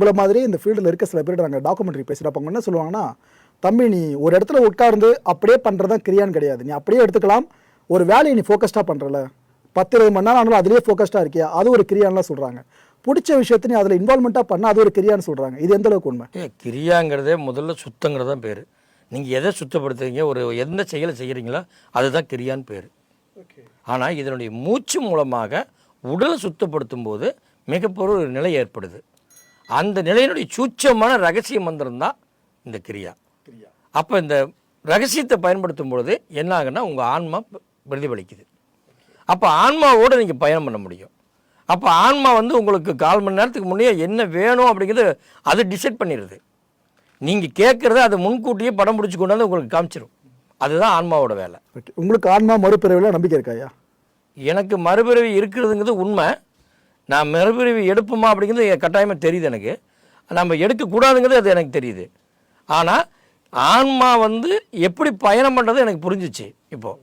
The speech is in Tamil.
இவ்வளோ மாதிரி இந்த ஃபீல்டில் இருக்க சில பேர் நாங்கள் டாக்குமெண்ட்ரி பேசுகிறப்ப அவங்க என்ன சொல்லுவாங்கன்னா, தம்பி நீ ஒரு இடத்துல உட்கார்ந்து அப்படியே பண்ணுறது தான் கிரியான்னு கிடையாது. நீ அப்படியே எடுத்துக்கலாம். ஒரு வேலையை நீ ஃபோக்கஸ்டாக பண்ணுறல 10-20 மணி நேரம் ஆனாலும் அதிலேயே ஃபோக்கஸ்டாக இருக்கியா, அது ஒரு கிரியான்லாம் சொல்கிறாங்க. பிடிச்ச விஷயத்தை நீ அதில் இன்வால்மெண்ட்டாக பண்ணால் அது ஒரு கிரியான்னு சொல்கிறாங்க. இது எந்த அளவுக்கு உண்மை? கிரியாங்கிறதே முதல்ல சுத்தங்கிறது தான் பேர். நீங்கள் எதை சுத்தப்படுத்துறீங்க, ஒரு எந்த செயலை செய்கிறீங்களோ அதுதான் கிரியான்னு பேர். ஆனால் இதனுடைய மூச்சு மூலமாக உடலை சுத்தப்படுத்தும் போது மிகப்பெரிய ஒரு நிலை ஏற்படுது. அந்த நிலையினுடைய சூட்சமான ரகசிய மந்திரம் தான் இந்த கிரியா. அப்போ இந்த ரகசியத்தை பயன்படுத்தும் பொழுது என்ன ஆகுன்னா உங்கள் ஆன்மா பிரதிபலிக்குது. அப்போ ஆன்மாவோடு நீங்கள் பயணம் பண்ண முடியும். அப்போ ஆன்மா உங்களுக்கு 1/4 மணி நேரத்துக்கு முன்னே என்ன வேணும் அப்படிங்கிறது அது டிசைட் பண்ணிடுது. நீங்கள் கேட்குறத அது முன்கூட்டியே படம் பிடிச்சி கொண்டாந்து உங்களுக்கு காமிச்சிடும். அதுதான் ஆன்மாவோட வேலை. உங்களுக்கு ஆன்மா மறுபிறவில நம்பிக்கை இருக்காயா? எனக்கு மறுபிறவி இருக்கிறதுங்கிறது உண்மை. நான் மறுபிறவி எடுப்போமா அப்படிங்கிறது கட்டாயமாக தெரியுது. எனக்கு நம்ம எடுக்கக்கூடாதுங்கிறது அது எனக்கு தெரியுது. ஆனால் ஆன்மா எப்படி பயணம் பண்ணுறது எனக்கு புரிஞ்சிச்சு இப்போது.